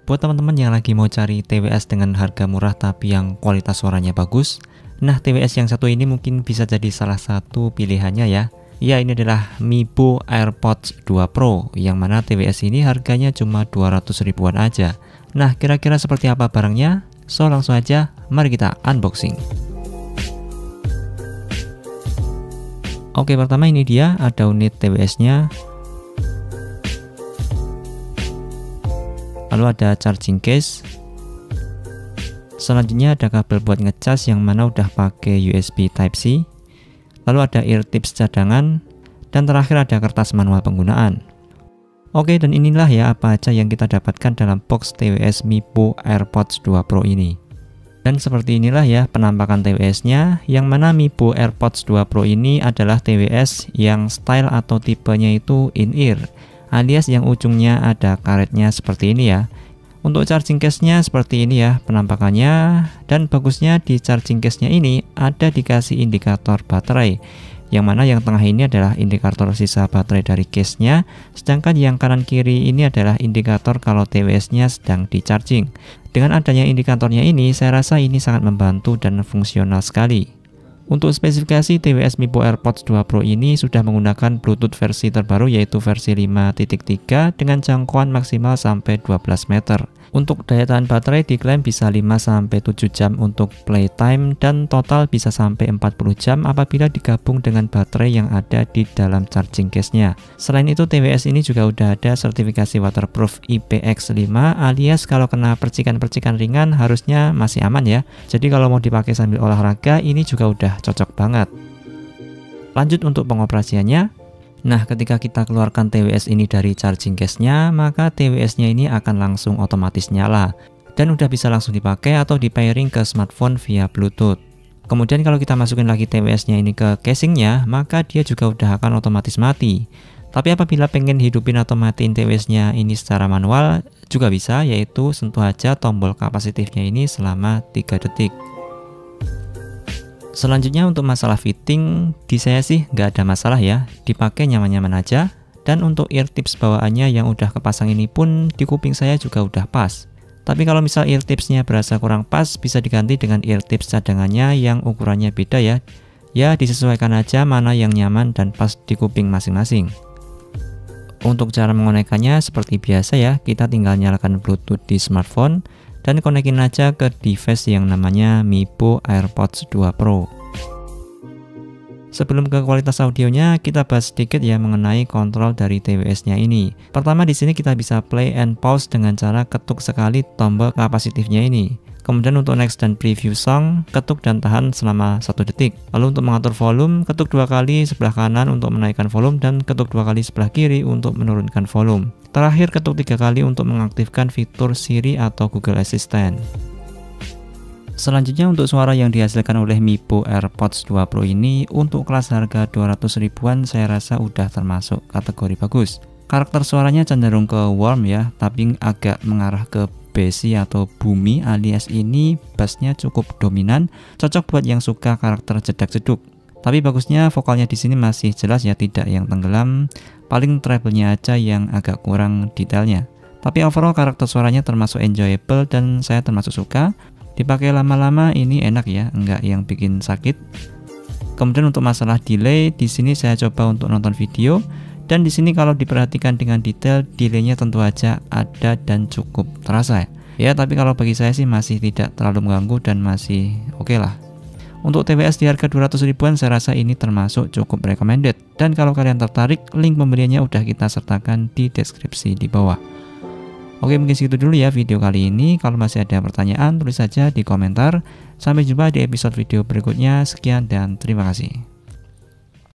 Buat teman-teman yang lagi mau cari TWS dengan harga murah tapi yang kualitas suaranya bagus, nah TWS yang satu ini mungkin bisa jadi salah satu pilihannya ya. Ya, ini adalah MIPO AirPods 2 Pro, yang mana TWS ini harganya cuma 200 ribuan aja. Nah, kira-kira seperti apa barangnya? So, langsung aja, mari kita unboxing. Oke, pertama ini dia, ada unit TWS-nya. Lalu ada charging case. Selanjutnya ada kabel buat ngecas yang mana udah pakai USB Type-C. Lalu ada ear tips cadangan. Dan terakhir ada kertas manual penggunaan. Oke, dan inilah ya apa aja yang kita dapatkan dalam box TWS MIPO AirPods 2 Pro ini. Dan seperti inilah ya penampakan TWS-nya, yang mana MIPO AirPods 2 Pro ini adalah TWS yang style atau tipenya itu in-ear, alias yang ujungnya ada karetnya seperti ini ya. Untuk charging case-nya seperti ini ya penampakannya, dan bagusnya di charging case-nya ini ada dikasih indikator baterai, yang mana yang tengah ini adalah indikator sisa baterai dari case-nya, sedangkan yang kanan kiri ini adalah indikator kalau TWS-nya sedang di charging. Dengan adanya indikatornya ini, saya rasa ini sangat membantu dan fungsional sekali. Untuk spesifikasi TWS MIPO AirPods 2 Pro ini sudah menggunakan Bluetooth versi terbaru yaitu versi 5.3 dengan jangkauan maksimal sampai 12 meter. Untuk daya tahan baterai diklaim bisa 5-7 jam untuk playtime dan total bisa sampai 40 jam apabila digabung dengan baterai yang ada di dalam charging case-nya. Selain itu TWS ini juga udah ada sertifikasi waterproof IPX5 alias kalau kena percikan-percikan ringan harusnya masih aman ya. Jadi kalau mau dipakai sambil olahraga ini juga udah cocok banget. Lanjut untuk pengoperasiannya. Nah, ketika kita keluarkan TWS ini dari charging case-nya, maka TWS-nya ini akan langsung otomatis nyala dan udah bisa langsung dipakai atau di pairing ke smartphone via Bluetooth. Kemudian kalau kita masukin lagi TWS-nya ini ke casing-nya, maka dia juga udah akan otomatis mati. Tapi apabila pengen hidupin atau matiin TWS-nya ini secara manual juga bisa, yaitu sentuh aja tombol kapasitifnya ini selama 3 detik. Selanjutnya untuk masalah fitting, di saya sih nggak ada masalah ya, dipakai nyaman-nyaman aja. Dan untuk ear tips bawaannya yang udah kepasang ini pun di kuping saya juga udah pas. Tapi kalau misal ear tipsnya berasa kurang pas, bisa diganti dengan ear tips cadangannya yang ukurannya beda ya. Ya disesuaikan aja mana yang nyaman dan pas di kuping masing-masing. Untuk cara mengonekkannya seperti biasa ya, kita tinggal nyalakan Bluetooth di smartphone dan konekin aja ke device yang namanya MIPO AirPods 2 Pro. Sebelum ke kualitas audionya, kita bahas sedikit ya mengenai kontrol dari TWS-nya ini. Pertama di sini kita bisa play and pause dengan cara ketuk sekali tombol kapasitifnya ini. Kemudian untuk next dan preview song, ketuk dan tahan selama 1 detik. Lalu untuk mengatur volume, ketuk 2 kali sebelah kanan untuk menaikkan volume dan ketuk 2 kali sebelah kiri untuk menurunkan volume. Terakhir ketuk 3 kali untuk mengaktifkan fitur Siri atau Google Assistant. Selanjutnya untuk suara yang dihasilkan oleh MIPO AirPods 2 Pro ini untuk kelas harga 200 ribuan saya rasa udah termasuk kategori bagus. Karakter suaranya cenderung ke warm ya, tapi agak mengarah ke bassy atau boomy alias ini bassnya cukup dominan, cocok buat yang suka karakter jedak-jeduk. Tapi bagusnya vokalnya di sini masih jelas ya, tidak yang tenggelam, paling treble-nya aja yang agak kurang detailnya. Tapi overall karakter suaranya termasuk enjoyable dan saya termasuk suka. Dipakai lama-lama ini enak ya, enggak yang bikin sakit. Kemudian untuk masalah delay, di sini saya coba untuk nonton video dan di sini kalau diperhatikan dengan detail, delaynya tentu aja ada dan cukup terasa ya. Tapi kalau bagi saya sih masih tidak terlalu mengganggu dan masih oke lah. Untuk TWS di harga 200 ribuan saya rasa ini termasuk cukup recommended. Dan kalau kalian tertarik, link pembeliannya udah kita sertakan di deskripsi di bawah. Oke, mungkin segitu dulu ya video kali ini. Kalau masih ada pertanyaan, tulis saja di komentar. Sampai jumpa di episode video berikutnya. Sekian dan terima kasih.